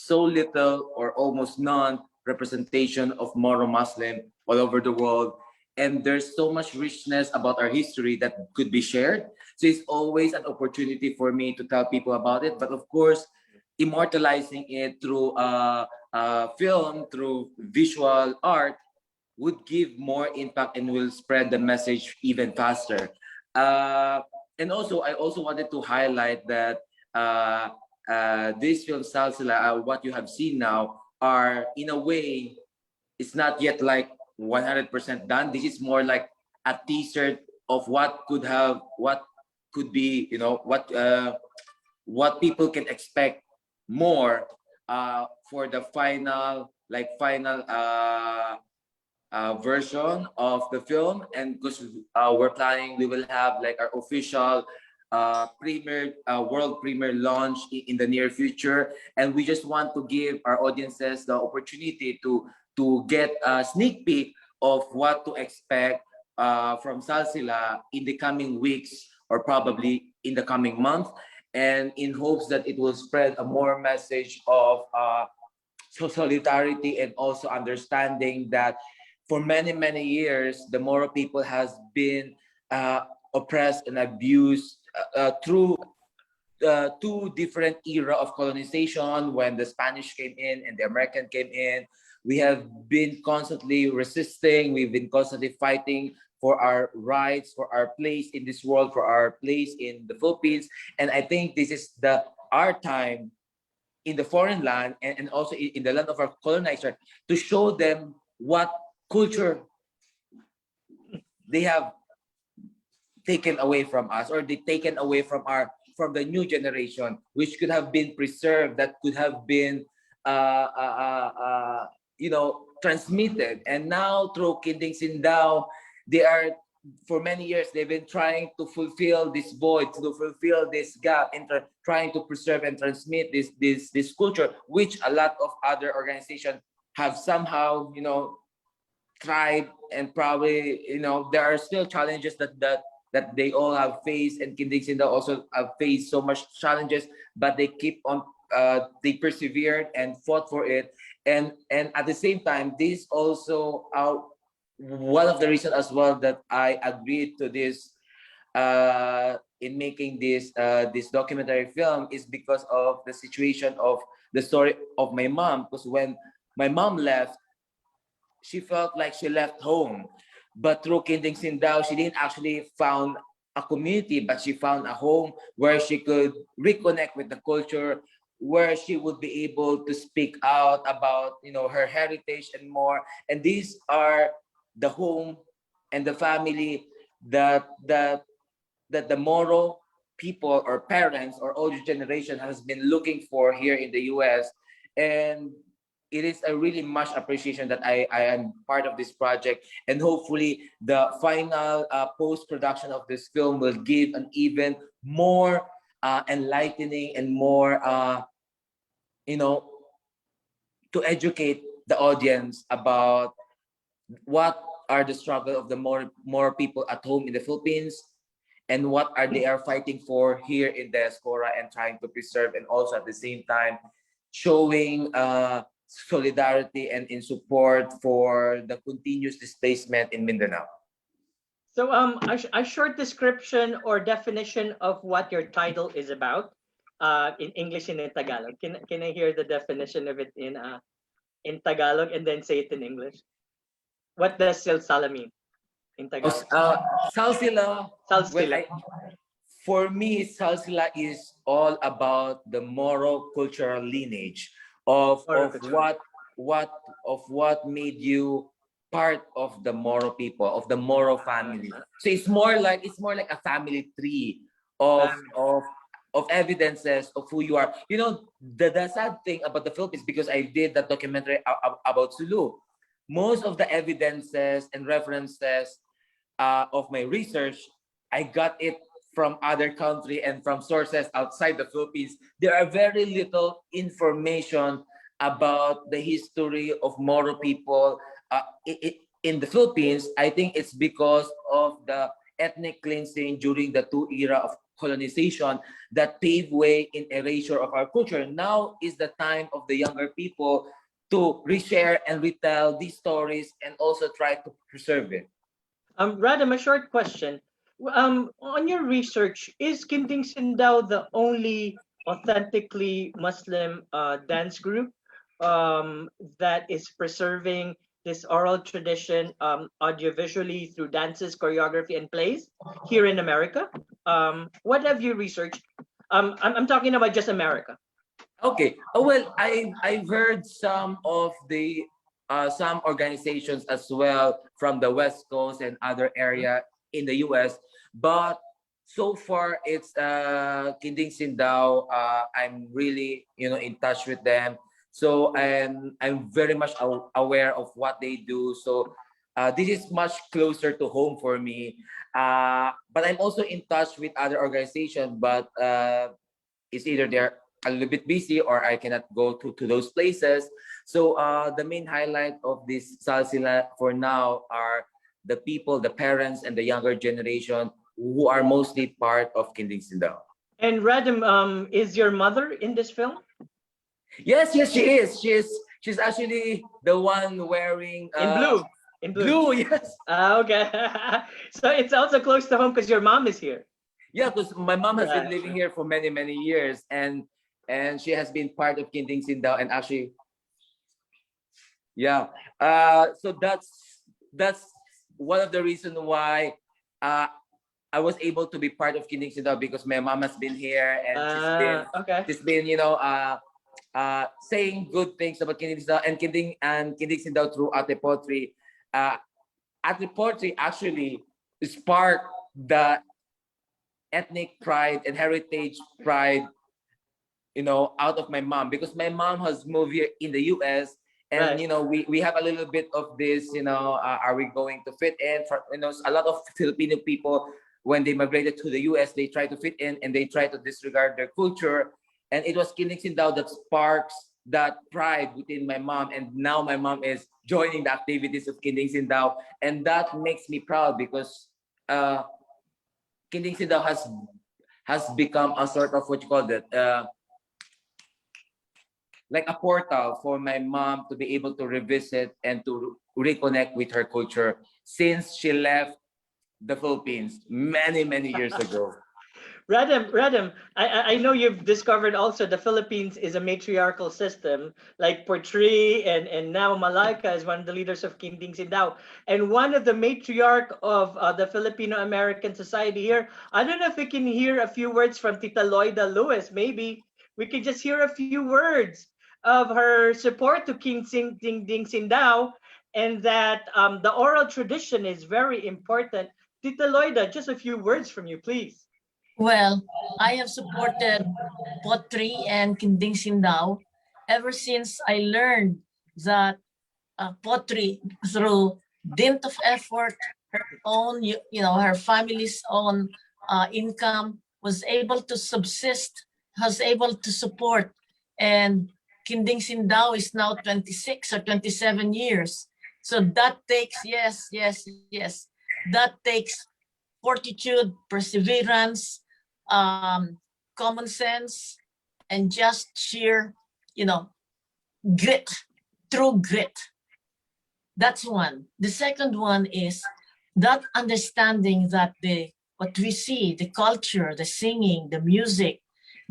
so little or almost none representation of Moro Muslim all over the world. And there's so much richness about our history that could be shared. So it's always an opportunity for me to tell people about it. But of course, immortalizing it through film, through visual art, would give more impact and will spread the message even faster. And also, I also wanted to highlight that this film Salsilah, what you have seen now, are in a way, it's not yet like 100% done. This is more like a teaser of what could be, what people can expect more for the final version of the film. And because we will have like our official premiere, world premiere launch in the near future. And we just want to give our audiences the opportunity to get a sneak peek of what to expect from Salsilah in the coming weeks or probably in the coming month, and in hopes that it will spread a more message of solidarity and also understanding that for many, many years, the Moro people has been oppressed and abused through two different era of colonization. When the Spanish came in and the American came in, we have been constantly resisting. We've been constantly fighting for our rights, for our place in this world, for our place in the Philippines. And I think this is our time in the foreign land and also in the land of our colonizer to show them what culture they have taken away from us, or they taken away from the new generation, which could have been preserved, that could have been transmitted. And now through Kinding Sindaw, they are, for many years they've been trying to fulfill this void, to fulfill this gap, and trying to preserve and transmit this culture, which a lot of other organizations have somehow tried. And probably there are still challenges that they all have faced, and Kinding Sindaw also have faced so much challenges, but they keep on they persevered and fought for it. And at the same time, this also one of the reasons as well that I agreed to this in making this documentary film is because of the situation of the story of my mom. Because when my mom left, she felt like she left home, but through Kinding Sindaw, she didn't actually found a community, but she found a home where she could reconnect with the culture, where she would be able to speak out about her heritage and more. And these are the home and the family that the Moro people or parents or older generation has been looking for here in the US. And it is a really much appreciation that I am part of this project. And hopefully the final post-production of this film will give an even more enlightening and more to educate the audience about what are the struggle of the more people at home in the Philippines, and what they are fighting for here in diaspora and trying to preserve, and also at the same time showing solidarity and in support for the continuous displacement in Mindanao. So a short description or definition of what your title is about. in English and in Tagalog. Can I hear the definition of it in Tagalog and then say it in English? What does Salsilah mean in Tagalog? Salsilah, well, Salsilah. for me, Salsilah is all about the Moro cultural lineage of what made you part of the Moro people, of the Moro family. So it's more like a family tree of evidences of who you are. You know, the sad thing about the Philippines, because I did that documentary about Sulu, most of the evidences and references of my research, I got it from other country and from sources outside the Philippines. There are very little information about the history of Moro people in the Philippines. I think it's because of the ethnic cleansing during the two era of colonization that paved way in erasure of our culture. Now is the time of the younger people to reshare and retell these stories and also try to preserve it. Rhadem, a short question. On your research, is Kinding Sindaw the only authentically Muslim dance group that is preserving this oral tradition audiovisually through dances, choreography, and plays here in America? What have you researched? I'm talking about just America. Okay. Well, I've heard some of the some organizations as well from the West Coast and other area in the U.S. But so far, it's Kinding Sindaw. I'm really in touch with them. So I'm very much aware of what they do. So this is much closer to home for me. But I'm also in touch with other organizations. But it's either they're a little bit busy or I cannot go to those places. So the main highlight of this Salsilah for now are the people, the parents, and the younger generation who are mostly part of Kinding Sindaw. And Rhadem, is your mother in this film? Yes, she is. She's actually the one wearing in blue. In blue, yes. Okay. So it's also close to home because your mom is here. Yeah, because my mom has been living here for many years, and she has been part of Kinding Sindaw, and actually, yeah. So that's one of the reasons why I was able to be part of Kinding Sindaw, because my mom has been here and she's been saying good things about Kinding Sindaw and Kinding Sindaw through Ate Potri. Ate Potri actually sparked the ethnic pride and heritage pride, out of my mom, because my mom has moved here in the U.S. and we have a little bit of this, are we going to fit in? For a lot of Filipino people, when they migrated to the U.S., they try to fit in and they try to disregard their culture. And it was Kinding Sindaw that sparks that pride within my mom. And now my mom is joining the activities of Kinding Sindaw. And that makes me proud, because Kinding Sindaw has become a sort of what you call that, like a portal for my mom to be able to revisit and to reconnect with her culture since she left the Philippines many years ago. Rhadem, I know you've discovered also the Philippines is a matriarchal system, like Potri and now Malaika is one of the leaders of Kinding Sindaw. And one of the matriarch of the Filipino-American society here, I don't know if we can hear a few words from Tita Loida Lewis. Maybe we could just hear a few words of her support to Kinding Sindaw, and that the oral tradition is very important. Tita Loida, just a few words from you, please. Well, I have supported Potri and Kinding Sindaw ever since I learned that Potri, through dint of effort, her own, her family's own income, was able to subsist, was able to support. And Kinding Sindaw is now 26 or 27 years. So that takes, yes, that takes fortitude, perseverance, common sense, and just sheer, grit, true grit. That's one. The second one is that understanding that what we see, the culture, the singing, the music,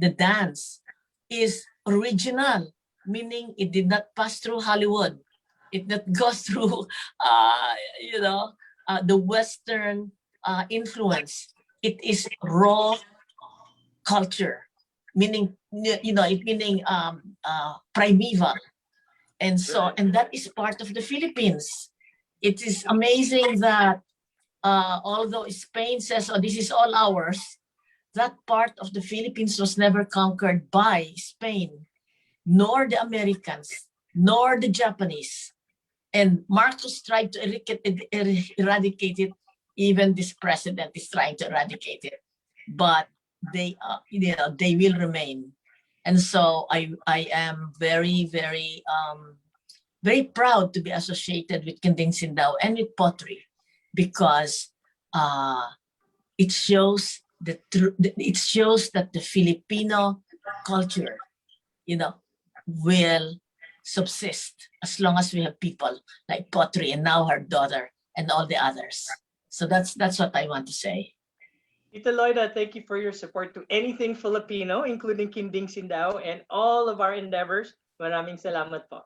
the dance is original, meaning it did not pass through Hollywood. It did not go through, the Western influence. It is raw culture, meaning, meaning primeval. And so, and that is part of the Philippines. It is amazing that although Spain says, oh, this is all ours, that part of the Philippines was never conquered by Spain, nor the Americans, nor the Japanese. And Marcos tried to eradicate it. Even this president is trying to eradicate it. But they will remain. And so I am very, very, very proud to be associated with Kinding Sindaw and with Potri, because it shows that the Filipino culture, will subsist as long as we have people like Potri and now her daughter and all the others. So that's what I want to say. Tita Loida, thank you for your support to anything Filipino, including Kinding Sindaw and all of our endeavors. Maraming salamat po.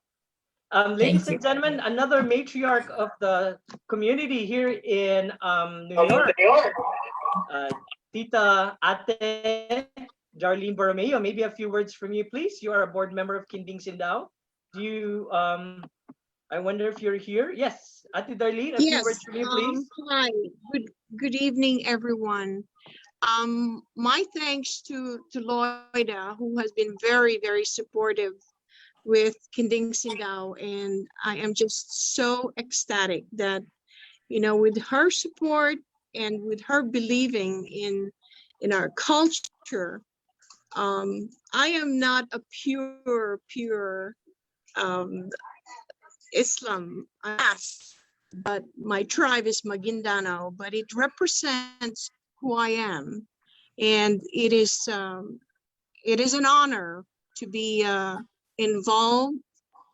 Ladies and gentlemen, another matriarch of the community here in New York, Tita Ate Darlene Borromeo. Maybe a few words from you, please. You are a board member of Kinding Sindaw. Do you, I wonder if you're here? Yes, Ate Darlene, a few words from you, please. Hi, good evening, everyone. My thanks to Loida, who has been very, very supportive with Kinding Sindaw, and I am just so ecstatic that, with her support and with her believing in our culture, I am not a pure Islam, but my tribe is Maguindanao, but it represents who I am, and it is an honor to be involved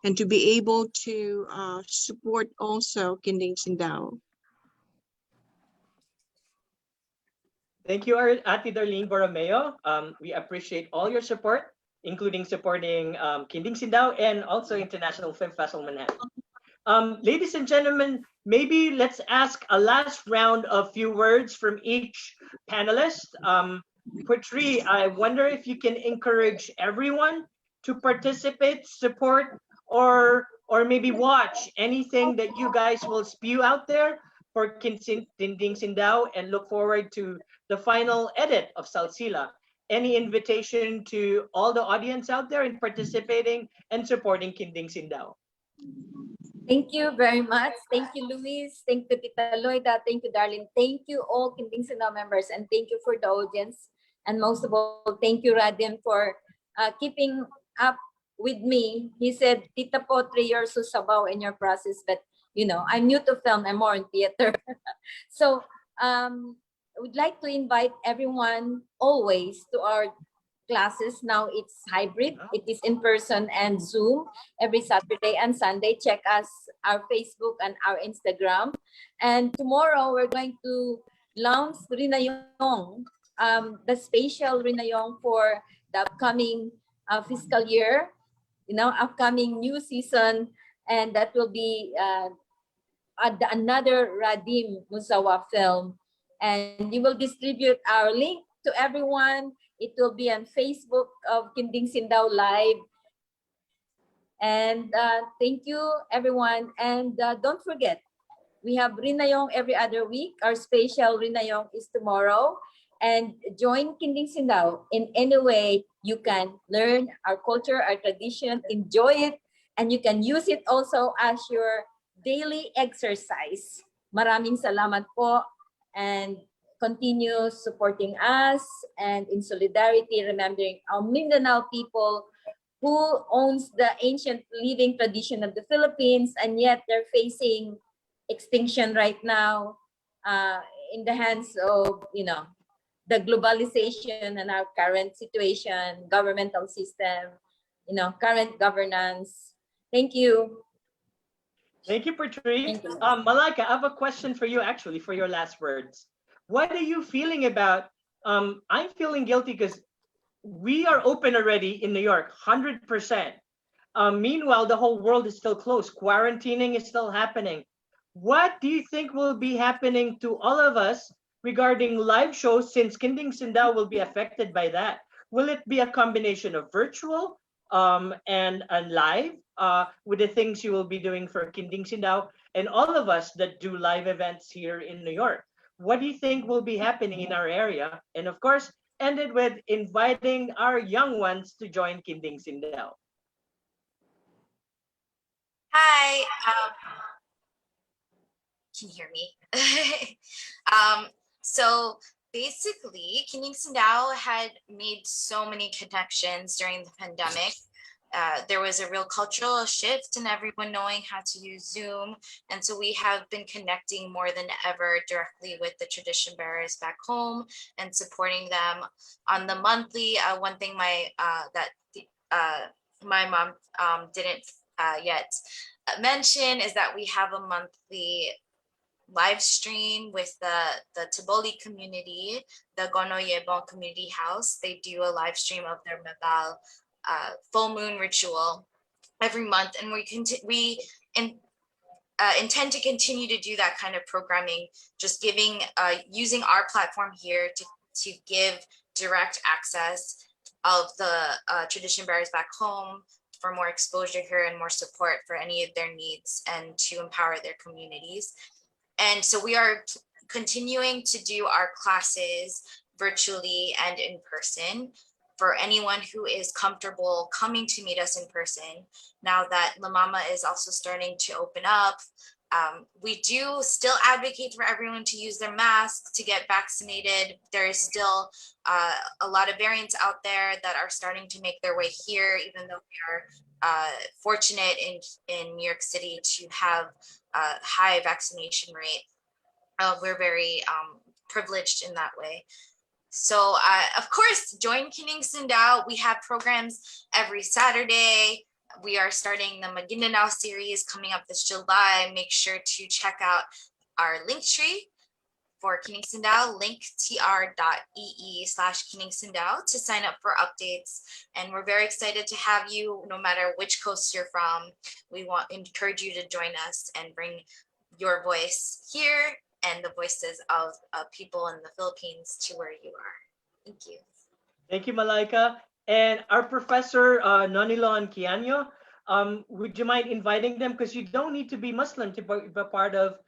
and to be able to support also Kinding Sindaw. Thank you, Ate Darlene Borromeo. We appreciate all your support, including supporting Kinding Sindaw and also International Film Festival Manhattan. Ladies and gentlemen, maybe let's ask a last round of few words from each panelist. Potri, I wonder if you can encourage everyone to participate, support, or maybe watch anything that you guys will spew out there for Kinding Sindaw, and look forward to the final edit of Salsilah. Any invitation to all the audience out there in participating and supporting Kinding Sindaw? Thank you very much. Thank you, Luis. Thank you, Tita Loida. Thank you, Darlene. Thank you, all Kinding Sindaw members. And thank you for the audience. And most of all, thank you, Rhadem, for keeping up with me. He said, Tita Potri, you're so sabaw in your process. But, I'm new to film. I'm more in theater. So, I would like to invite everyone always to our classes. Now it's hybrid. It is in person and Zoom every Saturday and Sunday. Check us, our Facebook and our Instagram. And tomorrow we're going to launch Rinayung, the spatial Rinayung for the upcoming fiscal year, upcoming new season. And that will be another Rhadem Musawah film. And you will distribute our link to everyone. It will be on Facebook of Kinding Sindaw Live. And thank you, everyone. And don't forget, we have Rinayong every other week. Our special Rinayong is tomorrow. And join Kinding Sindaw in any way you can learn our culture, our tradition, enjoy it, and you can use it also as your daily exercise. Maraming salamat po, and continue supporting us, and in solidarity, remembering our Mindanao people who owns the ancient living tradition of the Philippines, and yet they're facing extinction right now in the hands of, the globalization and our current situation, governmental system, current governance. Thank you. Thank you, Potri. Malaika, I have a question for you, actually, for your last words. What are you feeling about? I'm feeling guilty because we are open already in New York, 100%. Meanwhile, the whole world is still closed. Quarantining is still happening. What do you think will be happening to all of us regarding live shows, since Kinding Sindaw will be affected by that? Will it be a combination of virtual and live with the things you will be doing for Kinding Sindaw and all of us that do live events here in New York? What do you think will be happening in our area? And of course, ended with inviting our young ones to join Kinding Sindaw. Hi, can you hear me? So basically, Kining Sindaw had made so many connections during the pandemic. There was a real cultural shift in everyone knowing how to use Zoom. And so we have been connecting more than ever directly with the tradition bearers back home and supporting them on the monthly. One thing my mom didn't yet mention is that we have a monthly live stream with the Taboli community, the Gono Yebon community house. They do a live stream of their Megal full moon ritual every month, and we intend to continue to do that kind of programming, just giving using our platform here to give direct access of the tradition bearers back home for more exposure here and more support for any of their needs and to empower their communities. And so we are continuing to do our classes virtually and in person for anyone who is comfortable coming to meet us in person. Now that La Mama is also starting to open up, we do still advocate for everyone to use their masks, to get vaccinated. There is still a lot of variants out there that are starting to make their way here, even though we are fortunate in New York City to have a high vaccination rate. We're very privileged in that way. So of course, join Kining Sindaw. We have programs every Saturday. We are starting the Mindanao series coming up this July. Make sure to check out our link tree for Kining Sindaw, linktr.ee/Kining Sindaw to sign up for updates. And we're very excited to have you, no matter which coast you're from. We want to encourage you to join us and bring your voice here and the voices of people in the Philippines to where you are. Thank you. Thank you, Malaika. And our professor, Nonilo and Queano, would you mind inviting them? Because you don't need to be Muslim to be part of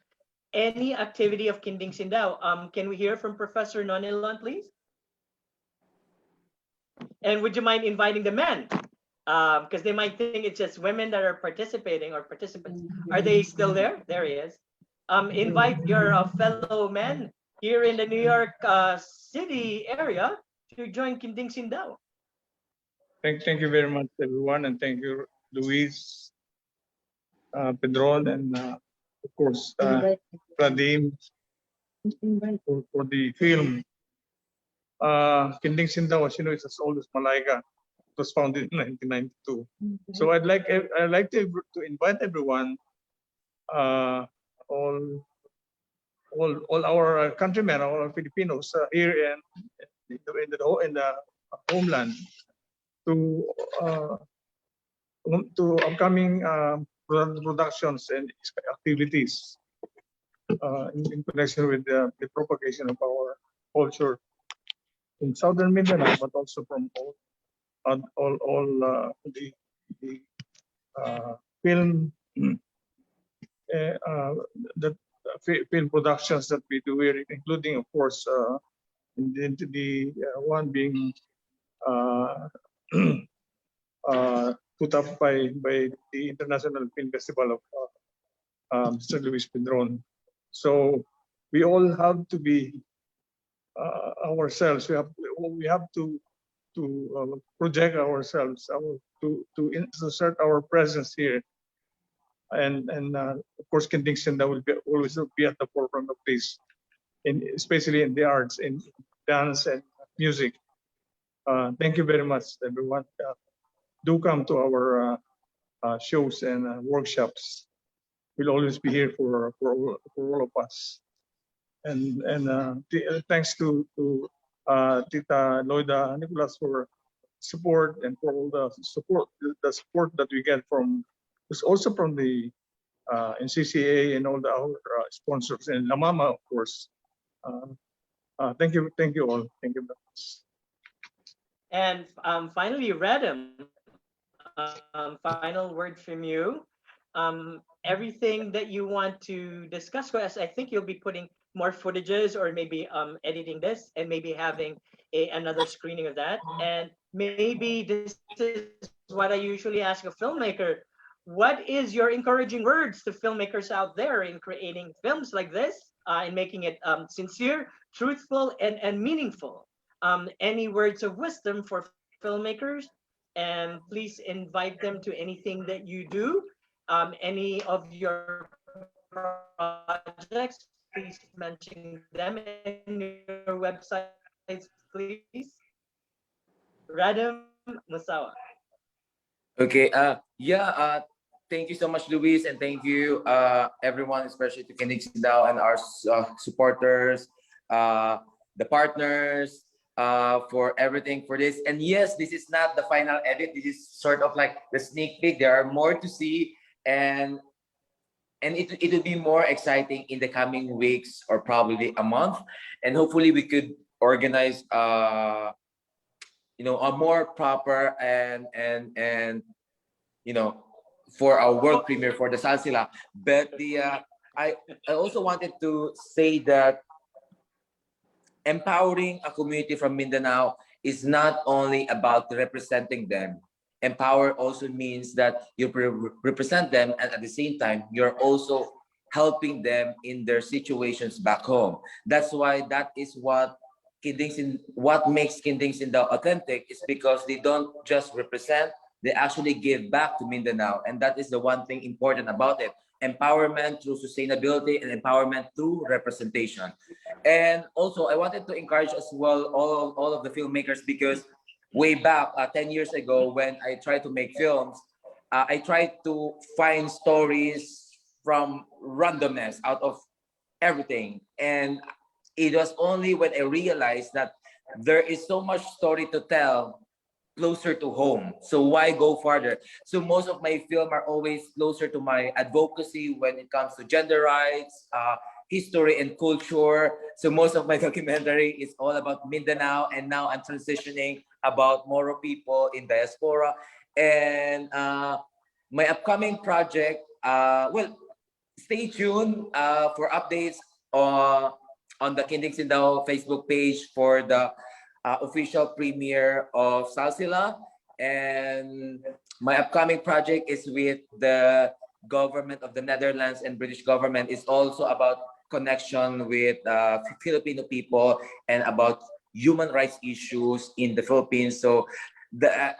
any activity of Kinding Sindaw. Can we hear from Professor Nonilon, please? And would you mind inviting the men? Because they might think it's just women that are participating or participants. Are they still there? There he is. Invite your fellow men here in the New York City area to join Kinding Sindaw. Thank you very much, everyone, and thank you, Luis, Pedron, and of course, Rhadem for the film. Kinding Sindaw, as you know, is as old as Malaika. It was founded in 1992. So I'd like to invite everyone, all our countrymen, all our Filipinos here in the homeland to upcoming productions and activities in connection with the propagation of our culture in southern Mindanao, but also from all the film the film productions that we do here, including, of course, the one being put up by the International Film Festival of Mr. Luis Pedron. So we all have to be ourselves. We have to project ourselves, to insert our presence here, and of course, Kinding Sindaw will always be at the forefront of this, especially in the arts, in dance and music. Thank you very much, everyone. Do come to our shows and workshops. We'll always be here for all of us. And thanks to Tita Loida Nicolas for support and for all the support that we get from, it's also from the NCCA and all our sponsors and Amama, of course. Thank you all. Thank you very much. And finally, Rhadem, final word from you. Everything that you want to discuss with us, I think you'll be putting more footages or maybe editing this and maybe having another screening of that. And maybe this is what I usually ask a filmmaker. What is your encouraging words to filmmakers out there in creating films like this, and making it sincere, truthful, and meaningful? Any words of wisdom for filmmakers? And please invite them to anything that you do, any of your projects, please mention them in your websites, please. Rhadem, Musawah. Okay. Thank you so much, Luis, and thank you, everyone, especially to Kindig Sindaw and our supporters, the partners, for everything for this. And yes, this is not the final edit. This is sort of like the sneak peek. There are more to see, and it will be more exciting in the coming weeks or probably a month. And hopefully we could organize a more proper and for our world premiere for the Salsilah. But I also wanted to say that empowering a community from Mindanao is not only about representing them. Empower also means that you represent them, and at the same time, you're also helping them in their situations back home. That's why that is what makes Kindig Sindaw authentic, is because they don't just represent, they actually give back to Mindanao. And that is the one thing important about it. Empowerment through sustainability and empowerment through representation. And also, I wanted to encourage as well all of the filmmakers, because way back 10 years ago when I tried to make films, I tried to find stories from randomness out of everything. And it was only when I realized that there is so much story to tell closer to home. So why go farther? So most of my film are always closer to my advocacy when it comes to gender rights, history and culture. So most of my documentary is all about Mindanao, and now I'm transitioning about Moro people in diaspora. And my upcoming project, stay tuned for updates on the Kindig Sindaw Facebook page for the official premiere of Salsilah. And my upcoming project is with the government of the Netherlands and British government. Is also about connection with Filipino people and about human rights issues in the Philippines. So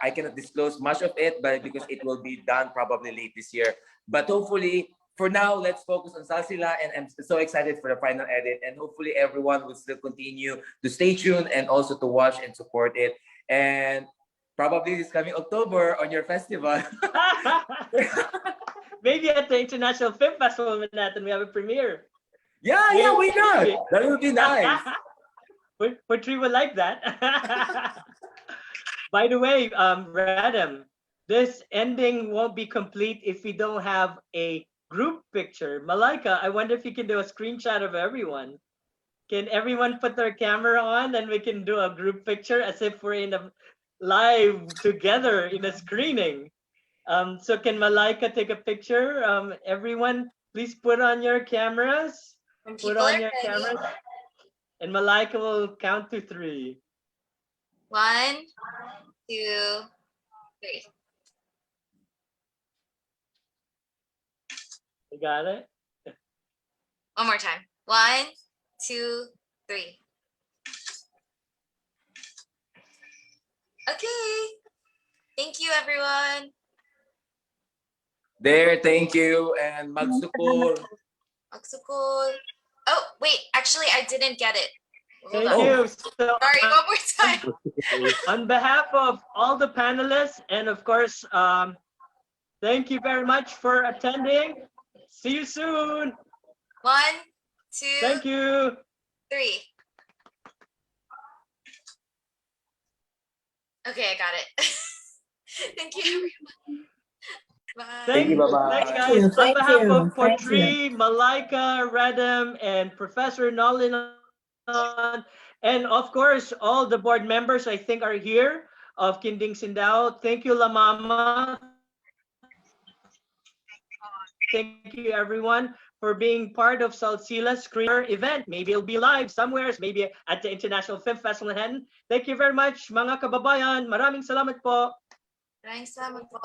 I cannot disclose much of it, but because it will be done probably late this year. But hopefully, for now, let's focus on Salsilah, and I'm so excited for the final edit. And hopefully everyone will still continue to stay tuned and also to watch and support it. And probably this coming October on your festival. Maybe at the International Film Festival in Manhattan, we have a premiere. Yeah, why not? That would be nice. Potri will like that. By the way, Rhadem, this ending won't be complete if we don't have a group picture. Malaika, I wonder if you can do a screenshot of everyone. Can everyone put their camera on, and we can do a group picture as if we're in a live together in a screening? So can Malaika take a picture? Everyone, please put on your cameras. Put on your cameras. And Malaika will count to 3. 1, 2, 3. You got it? One more time. 1, 2, 3. Okay. Thank you, everyone. There, thank you, and magsukul. Magsukul. Oh, wait. Actually, I didn't get it. Hold Thank on. you. So, Sorry, one more time. on behalf of all the panelists, and of course, thank you very much for attending. See you soon. 1, 2, Thank you. 3. Okay, I got it. Thank you, everyone. Bye. Thank you. Thanks, Bye-bye. guys. On Thank behalf you. of Thank you. Potri, Malaika, Rhadem, and Professor Nolinon, and of course, all the board members I think are here of Kinding Sindaw. Thank you, La Mama. Thank you, everyone, for being part of Salsilah's screener event. Maybe it'll be live somewhere, maybe at the International Film Festival in Manhattan. Thank you very much, mga kababayan. Maraming salamat po. Maraming salamat po.